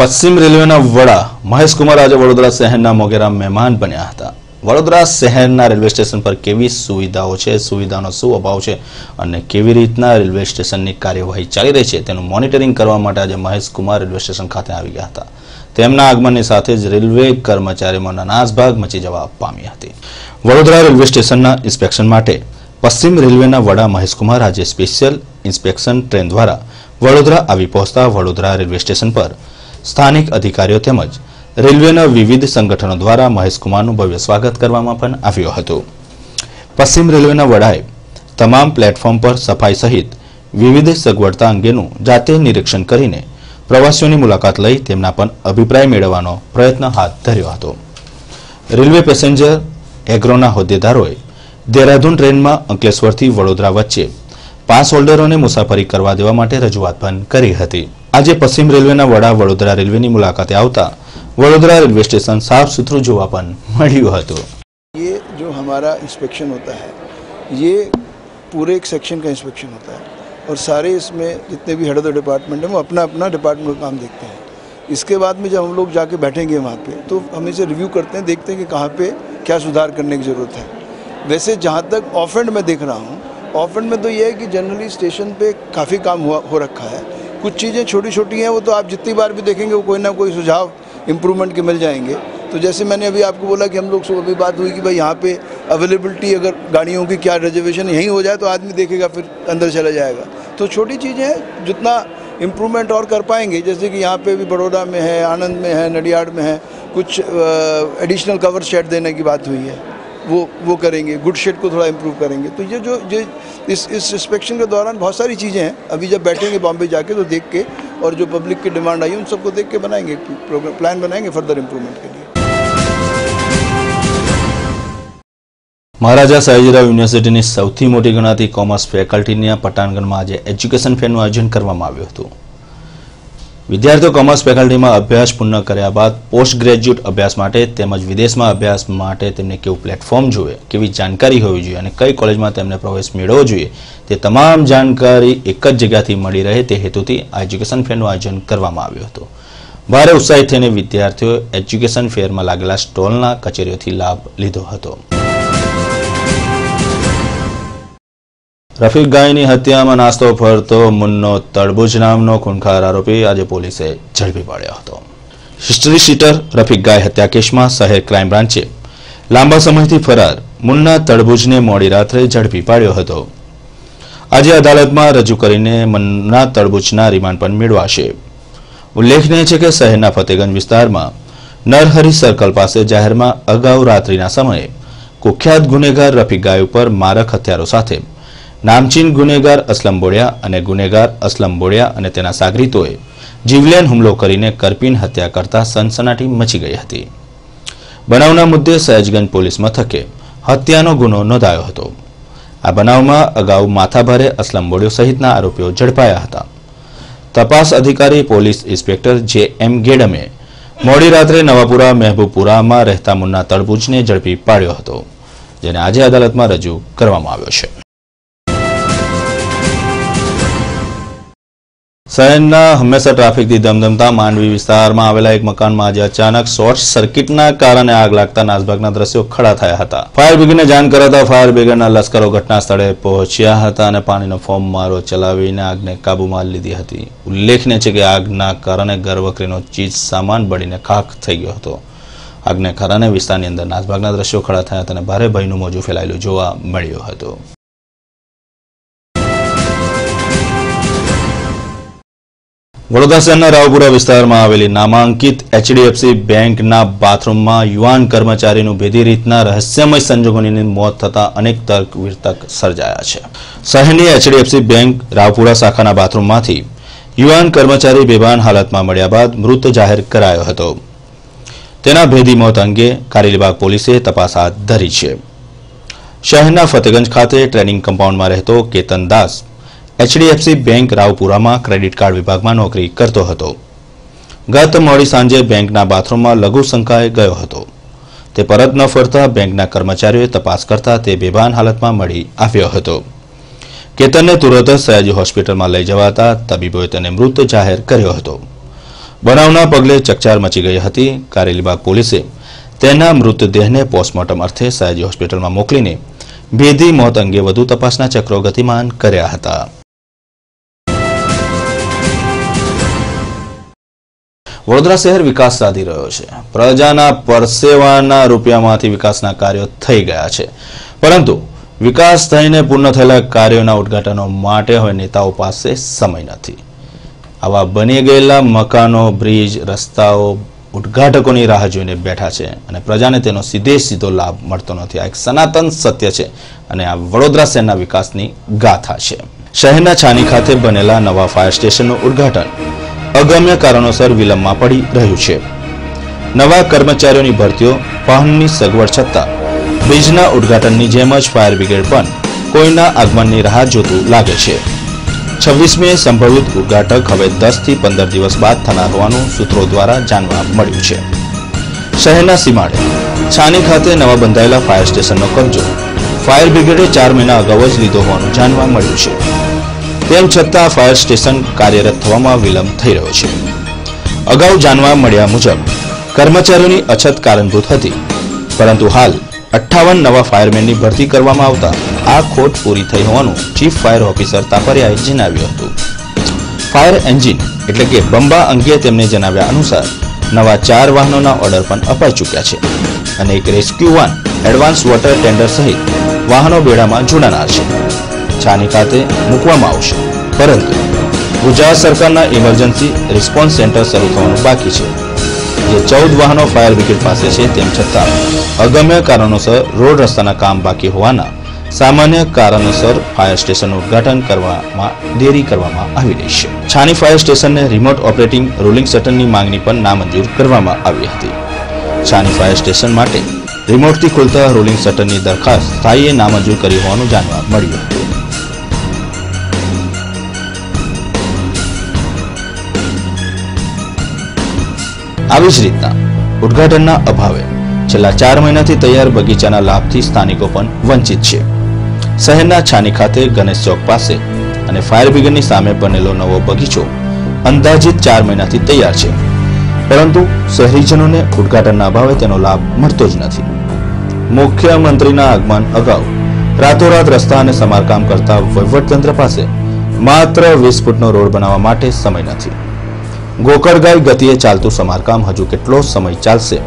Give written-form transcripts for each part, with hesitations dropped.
પશ્ચિમ રેલવેના વડા મહેશ કુમાર આજે વડોદરા શહેરના મોગેરા મહેમાન બન્યા હતા। વડોદરા શહેરના રેલવે સ્ટેશન પર કેવી સુવિધાઓ છે, સુવિધાનો શું અભાવ છે અને કેવી રીતના રેલવે સ્ટેશનની કાર્યવાહી ચાલી રહી છે તેનું મોનિટરિંગ કરવા માટે આજે મહેશ કુમાર રેલવે સ્ટેશન ખાતે આવી ગયા હતા। તેમના આગમનની સાથે જ રેલવે કર્મચારીઓમાં નાસભાગ મચી જવા પામી હતી। વડોદરા રેલવે સ્ટેશનના ઇન્સ્પેક્શન માટે પશ્ચિમ રેલવેના વડા મહેશ કુમાર આજે સ્પેશિયલ ઇન્સ્પેક્શન ટ્રેન દ્વારા વડોદરા આવી પહોંચતા વડોદરા રેલવે સ્ટેશન પર સ્થાનિક અધિકારીઓ તેમજ રેલવેના વિવિધ સંગઠનો દ્વારા મહેશ કુમારનું ભવ્ય સ્વાગત કરવામાં પણ આવ્યું હતું। પશ્ચિમ રેલવેના વડાએ તમામ પ્લેટફોર્મ પર સફાઈ સહિત વિવિધ સગવડતા અંગેનું જાતે નિરીક્ષણ કરીને પ્રવાસીઓની મુલાકાત લઈ તેમના પણ અભિપ્રાય મેળવવાનો પ્રયત્ન હાથ ધર્યો હતો। રેલવે પેસેન્જર એગ્રોના હોદ્દેદારોએ દેહરાદૂન ટ્રેનમાં અંકલેશ્વરથી વડોદરા વચ્ચે પાસ હોલ્ડરોને મુસાફરી કરવા દેવા માટે રજૂઆત પણ કરી હતી। આજે પશ્ચિમ રેલવેના વડા વડોદરા રેલવેની મુલાકાતે આવતા वडोदरा रेलवे स्टेशन साफ सुथरू जोवा पण मळ्युं हतुं। ये जो हमारा इंस्पेक्शन होता है ये पूरे एक सेक्शन का इंस्पेक्शन होता है और सारे इसमें जितने भी हेड ऑफ द डिपार्टमेंट हैं वो अपना अपना डिपार्टमेंट का काम देखते हैं। इसके बाद में जब हम लोग जाके बैठेंगे वहाँ पे तो हम इसे रिव्यू करते हैं, देखते हैं कि कहाँ पे क्या सुधार करने की ज़रूरत है। वैसे जहाँ तक ऑफ एंड में देख रहा हूँ, ऑफ एंड में तो ये है कि जनरली स्टेशन पे काफ़ी काम हो रखा है। कुछ चीज़ें छोटी छोटी हैं वो तो आप जितनी बार भी देखेंगे वो कोई ना कोई सुझाव इम्प्रूवमेंट के मिल जाएंगे। तो जैसे मैंने अभी आपको बोला कि हम लोग सुबह भी बात हुई कि भाई यहाँ पे अवेलेबिलिटी अगर गाड़ियों की क्या रिजर्वेशन यहीं हो जाए तो आदमी देखेगा फिर अंदर चला जाएगा। तो छोटी चीज़ें हैं, जितना इम्प्रूवमेंट और कर पाएंगे, जैसे कि यहाँ पे भी बड़ौदा में है, आनंद में है, नडियाड में है, कुछ एडिशनल कवर शेड देने की बात हुई है, वो करेंगे। गुड शेड को थोड़ा इम्प्रूव करेंगे। तो ये जो इस इंस्पेक्शन के दौरान बहुत सारी चीज़ें हैं। अभी जब बैठेंगे बॉम्बे जाके तो देख के और जो पब्लिक की डिमांड आई उन सबको देख के बनाएंगे प्रोग्राम, प्लान बनाएंगे फर्दर इम्प्रूवमेंट के लिए। महाराजा सयाजीराव यूनिवर्सिटी सौथी मोटी गणाती कॉमर्स फेकल्टी पठाणगढ़ में आज एज्युकेशन फेरનું आयोजन કરવામાં આવ્યું હતું। विद्यार्थीओ कॉमर्स फेकल्टी में अभ्यास पूर्ण कर्या बाद पोस्ट ग्रेज्युएट अभ्यास माटे तेमज विदेश में अभ्यास माटे तेमने केवुं प्लेटफॉर्म जोईए, केवी जानकारी होवी जोईए अने कई कॉलेज में तेमने प्रवेश मेळवવો जोईए ते तमाम जानकारी एक ज जग्याथी मळी रहे ते हेतुथी आ एज्युकेशन फेरનું आयोजन કરવામાં આવ્યું હતું। भारे उत्साहित थईने विद्यार्थीओ एज्युकेशन फेर में लागेला स्टॉलना कचेरीओथी लाभ लीधो हतो। रफीक गायनी हत्या में नास्तो फरतो मुन्नो तड़बूज नामनो खूनखार आरोपी आज पोलीसे झड़पी पाड्यो हतो। हिस्ट्री शीटर रफीक गाय हत्या केस में शहर क्राइम ब्रांचे लांबा समयथी फरार मुन्ना तड़बूज ने मोडी रात्रे झड़पी पाड्यो हतो। आज अदालत में रजू करीने मुन्ना तड़बूजना रिमांड पण मेळवाशे। उल्लेखनीय है कि शहरना फतेगंज विस्तार में नरहरी सर्कल पास जाहिर में अगाऊ रात्रिना समये कुख्यात गुनेगार रफीक गाय पर मारक हथियारों साथे नामचीन गुनेगार असलम बोड़िया अने गुनेगार असलम बोड़िया अने तेना सागरीतोए जीवलेण हुमलो करीने करपीन हत्या करता सनसनाटी मची गई हती। बनावना मुद्दे सयाजगंज पोलीस मथके हत्यानो गुनो नोंधायो हतो। आ बनावमां अगाऊ माथाभारे असलम बोड़ियो सहितना आरोपीओ झड़पाया हता। तपास अधिकारी पोलीस इंस्पेक्टर जे.एम. गेडमे मोडी रात्रे नवापुरा महबूबपुरा में रहता मुन्ना तड़बूजने झड़पी पाड्यो हतो, जेने आजे अदालत में रजू करवामां आव्यो छे। शहरना हमेशा ट्राफिक थी धमधमता मांडवी विस्तार में आवेला एक मकान में आज अचानक शॉर्ट सर्किटना कारणे आग लागता नासभागना दृश्यो खड़ा थया हता। फायर ब्रिगेडने जाण कराता फायर ब्रिगेडना लश्करो घटना स्थळे पहोंच्या हता अने पाणीनो फॉर्म मारो चलावीने आगने काबूमां लीधी हती। उल्लेखनीय छे के आगना कारणे घरवकरीनो चीज सामान बळीने खाक थई गयो हतो। आगने कारणे विस्तारनी अंदर नासभागना दृश्यो खड़ा थया हता अने भारे भयनुं मोजुं फैलायेલું જોવા મળ્યું હતું। वडोदरा शहरना रावपुरा विस्तार में आवेली नामांकित एचडीएफसी बैंक बाथरूम में युवान कर्मचारी भेदी रीतना रहस्यमय संजोगोनी मौत थता अनेक तर्क वितर्क सर्जाया है। शहरनी एचडीएफसी बैंक रावपुरा शाखा बाथरूम में युवान कर्मचारी बेभान हालत में मळ्या बाद मृत जाहिर करायो हतो। तेना भेदी मौत अंगे कारेलीबाग पोलीसे तपास हाथ धरी है। शहरना फतेगंज खाते ट्रेनिंग कम्पाउंड में रहतो केतन दास एचडीएफसी बैंक रावपुरा में क्रेडिट कार्ड विभाग में नौकरी करतो हतो। गत मोडी सांजे बैंकना बाथरूम में लघु शंकाए गयो हतो। ते परत न फरता बैंकना कर्मचारीओए तपास करता ते बेभान हालत में मळी आव्यो हतो। केतनने तुरंत सयाजी होस्पिटल में लई जवाता तबीबोए तेने मृत जाहिर कर्यो हतो। બનાવના પગલે ચકચાર મચી ગઈ હતી। કારેલીબાગ પોલીસે તેના મૃતદેહને પોસ્ટમોર્ટમ અર્થે સયાજી હોસ્પિટલમાં મોકલીને ભેદી મોત અંગે વધુ તપાસના ચક્રો ગતિમાન કર્યા હતા। વડોદરા શહેર વિકાસ સાધી રહ્યો છે। પ્રજાના પરસેવાના રૂપિયામાંથી વિકાસના કાર્યો થઈ ગયા છે, પરંતુ વિકાસ થઈને પૂર્ણ થયેલા કાર્યોના ઉદ્ઘાટનો માટે હવે નેતાઓ પાસે સમય નથી। આવા બની ગયેલા મકાનો, બ્રિજ, રસ્તાઓ ઉદ્ઘાટકોની રાહ જોઈને બેઠા છે અને પ્રજાને તેનો સીધો લાભ મળતો નથી। આ એક સનાતન સત્ય છે અને આ વડોદરા શહેરના વિકાસની ગાથા છે। શહેરના છાની ખાતે બનેલા નવા ફાયર સ્ટેશનનું ઉદ્ઘાટન અગમ્ય કારણોસર વિલંબમાં પડી રહ્યું છે। નવા કર્મચારીઓની ભરતીઓ, વાહનની સગવડ છતાં બ્રિજના ઉદ્ઘાટનની જેમ જ ફાયર બ્રિગેડ પણ કોઈના આગમનની રાહ જોતું લાગે છે। 26મીએ સંભવિત ઉદ્ઘાટક હવે 10 થી 15 દિવસ બાદ થનાર હોવાનું સૂત્રો દ્વારા જાણવા મળ્યું છે। શહેરના સીમાડે છાની ખાતે નવા બંધાયેલા ફાયર સ્ટેશનનો કબજો ફાયર બ્રિગેડે 4 મહિના અગાઉ જ લીધો હોવાનું જાણવા મળ્યું છે। તેમ છતાં ફાયર સ્ટેશન કાર્યરત થવામાં વિલંબ થઈ રહ્યો છે। અગાઉ જાણવા મળ્યા મુજબ કર્મચારીઓની અછત કારણભૂત હતી, પરંતુ હાલ 58 નવા ફાયરમેનની ભરતી કરવામાં આવતા આ ખોટ પૂરી થઈ હોવાનું ચીફ ફાયર ઓફિસર તાપરિયાએ જણાવ્યું હતું। ફાયર એન્જિન એટલે કે બંબા અંગે તેમને જણાવ્યા અનુસાર નવા 4 વાહનોના ઓર્ડર પણ અપાઈ ચૂક્યા છે અને એક rescue van, advance water tender સહિત વાહનો બેડામાં જોડાનાર છે। છાની ખાતે મૂકવામાં આવશે, પરંતુ ગુજરાત સરકારના ઇમરજન્સી રિસ્પોન્સ સેન્ટર શરૂ થવાનું બાકી છે, જે 14 વાહનો ફાયર બ્રિગેડ પાસે છે। તેમ છતાં અગમ્ય કારણોસર રોડ રસ્તાના કામ બાકી હોવાના સામાન્ય કારણોસર ફાયર સ્ટેશનનું ઉદ્ઘાટન કરવામાં દેરી કરવામાં આવી રહી છે। છાની ફાયર સ્ટેશનને રિમોટ ઓપરેટિંગ રોલિંગ શટરની માંગણી પણ નામંજૂર કરવામાં આવી હતી। છાની ફાયર સ્ટેશન માટે રિમોટથી ખુલતા રોલિંગ શટરની દરખાસ્ત સ્થાયીએ નામંજૂર કરી હોવાનું જાણવા મળ્યું હતું। આવી જ રીતના ઉદ્ઘાટનના અભાવે છેલ્લા 4 મહિનાથી તૈયાર બગીચાના લાભથી સ્થાનિકો પણ વંચિત છે। શહેરના છાની ખાતે ગણેશ ચોક પાસે અને ફાયર બ્રિગેડની સામે બનેલો નવો બગીચો અંદાજિત 4 મહિનાથી તૈયાર છે, પરંતુ શહેરીજનોને ઉદ્ઘાટનના અભાવે તેનો લાભ મળતો જ નથી। મુખ્યમંત્રીના આગમન અગાઉ રાતોરાત રસ્તા અને સમારકામ કરતા વહીવટતંત્ર પાસે માત્ર 20 ફૂટનો રોડ બનાવવા માટે સમય નથી। ગોકળગાય ગતિએ ચાલતું સમારકામ હજુ કેટલો સમય ચાલશે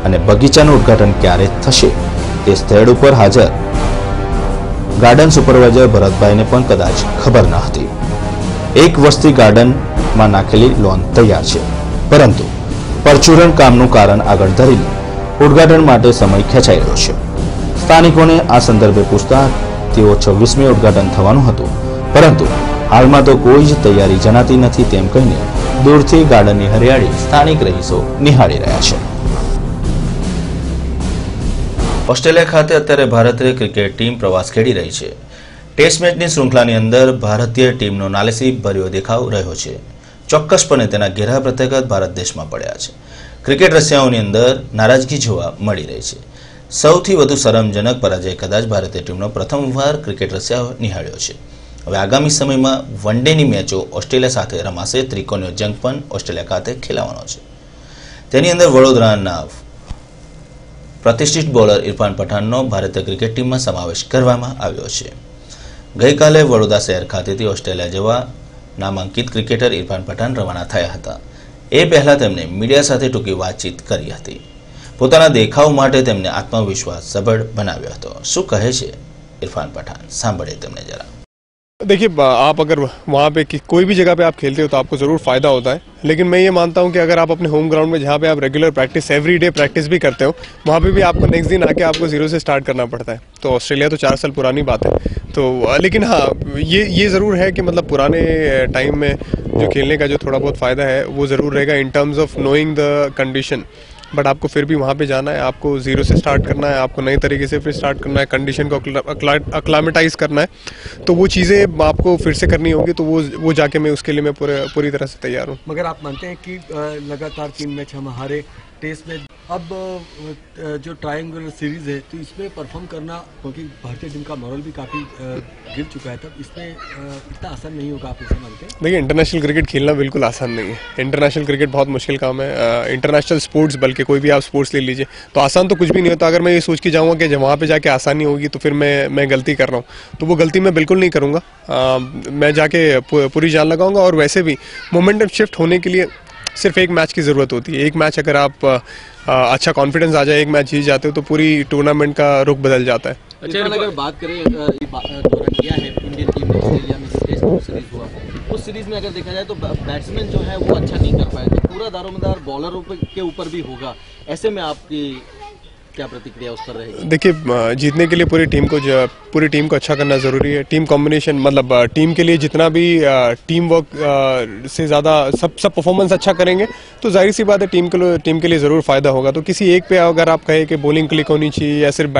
અને બગીચાનું ઉદ્ઘાટન ક્યારે થશે તે સ્થળ ઉપર હાજર ગાર્ડન સુપરવાઇઝર ભરતભાઈને પણ કદાચ ખબર ન હતી। એક વસ્તી ગાર્ડનમાં નાખેલી લોન તૈયાર છે, પરંતુ પરચુરણ કામનું કારણ આગળ ધરીને ઉદ્ઘાટન માટે સમય ખેંચાઈ રહ્યો છે। સ્થાનિકોને આ સંદર્ભે પૂછતા તેઓ 26મી ઉદ્ઘાટન થવાનું હતું, પરંતુ હાલમાં તો કોઈ જ તૈયારી જણાતી નથી તેમ કહીને દૂરથી ગાર્ડનની હરિયાળી સ્થાનિક રહીશો નિહાળી રહ્યા છે। ઓસ્ટ્રેલિયા ખાતે અત્યારે ભારતીય ક્રિકેટ ટીમ પ્રવાસ ખેડી રહી છે। ટેસ્ટ મેચની શૃંખલાની અંદર ભારતીય ટીમનો નાલેસી ભર્યો દેખાવ રહ્યો છે। ચોક્કસપણે તેના ઘેરા પ્રત્યાઘાત ભારત દેશમાં પડ્યા છે। ક્રિકેટ રસિયાઓની અંદર નારાજગી જોવા મળી રહી છે। સૌથી વધુ શરમજનક પરાજય કદાચ ભારતીય ટીમનો પ્રથમવાર ક્રિકેટ રસિયાઓ નિહાળ્યો છે। હવે આગામી સમયમાં વન ડેની મેચો ઓસ્ટ્રેલિયા સાથે રમાશે। ત્રિકોણીય જંગ પણ ઓસ્ટ્રેલિયા ખાતે ખેલાવાનો છે। તેની અંદર વડોદરાના પ્રતિષ્ઠિત બોલર ઇરફાન પઠાણનો ભારતીય ક્રિકેટ ટીમમાં સમાવેશ કરવામાં આવ્યો છે। ગઈકાલે વડોદરા શહેર ખાતેથી ઓસ્ટ્રેલિયા જવા નામાંકિત ક્રિકેટર ઇરફાન પઠાણ રવાના થયા હતા। એ પહેલા તેમણે મીડિયા સાથે ટૂંકી વાતચીત કરી હતી। પોતાના દેખાવ માટે તેમને આત્મવિશ્વાસ સબળ બનાવ્યો હતો। શું કહે છે इरफान पठान, सांभळे तेमने जरा। देखिए, आप अगर वहाँ पे कोई भी जगह पे आप खेलते हो तो आपको ज़रूर फ़ायदा होता है, लेकिन मैं ये मानता हूँ कि अगर आप अपने होम ग्राउंड में जहाँ पे आप रेगुलर प्रैक्टिस एवरीडे प्रैक्टिस भी करते हो, वहाँ पे भी आपको नेक्स्ट दिन आके आपको जीरो से स्टार्ट करना पड़ता है। तो ऑस्ट्रेलिया तो 4 साल पुरानी बात है, तो लेकिन हाँ ये ज़रूर है कि मतलब पुराने टाइम में जो खेलने का जो थोड़ा बहुत फ़ायदा है वो ज़रूर रहेगा in terms of knowing the condition. But आपको फिर भी वहाँ पे जाना है, आपको जीरो से स्टार्ट करना है, आपको नए तरीके से फिर स्टार्ट करना है, कंडीशन को अक्लामेटाइज करना है, तो वो चीज़ें आपको फिर से करनी होगी। तो वो जाके मैं उसके लिए मैं पूरी तरह से तैयार हूँ। मगर आप मानते हैं कि लगातार 3 मैच हम हारे, टेस्ट में। अब जो ट्रायंगुलर सीरीज है तो इसमें परफॉर्म करना, क्योंकि भारतीय टीम का मॉरल भी काफ़ी गिर चुका है, तब इसमें इतना आसान नहीं होगा, आप इसे मानते हैं? देखिए, इंटरनेशनल क्रिकेट खेलना बिल्कुल आसान नहीं है। इंटरनेशनल क्रिकेट बहुत मुश्किल काम है। इंटरनेशनल स्पोर्ट्स, बल्कि कोई भी आप स्पोर्ट्स ले लीजिए, तो आसान तो कुछ भी नहीं होता। अगर मैं ये सोच के जाऊँगा कि वहाँ पे जाके आसानी होगी तो फिर मैं गलती कर रहा हूँ, तो वो गलती मैं बिल्कुल नहीं करूँगा। मैं जाके पूरी जान लगाऊंगा। और वैसे भी मोमेंटम शिफ्ट होने के लिए सिर्फ एक मैच की ज़रूरत होती है। एक मैच अगर आप अच्छा कॉन्फिडेंस आ जाए, एक मैच जीत जाते हो, तो पूरी टूर्नामेंट का रुख बदल जाता है। अच्छा, अगर बात करें दौरा किया है इंडियन टीम ने ऑस्ट्रेलिया में टेस्ट सीरीज हुआ, उस सीरीज में अगर देखा जाए तो बैट्समैन जो है वो अच्छा नहीं कर पाए, तो पूरा दारोमदार बॉलरों के ऊपर भी होगा। ऐसे में आपकी क्या प्रतिक्रिया उस पर रहेगी? देखिए, जीतने के लिए पूरी टीम को अच्छा करना ज़रूरी है। टीम कॉम्बिनेशन, मतलब टीम के लिए जितना भी टीम वर्क से ज़्यादा सब परफॉर्मेंस अच्छा करेंगे तो जाहिर सी बात है टीम के लिए ज़रूर फ़ायदा होगा। तो किसी एक पे अगर आप कहें कि बॉलिंग क्लिक होनी चाहिए या सिर्फ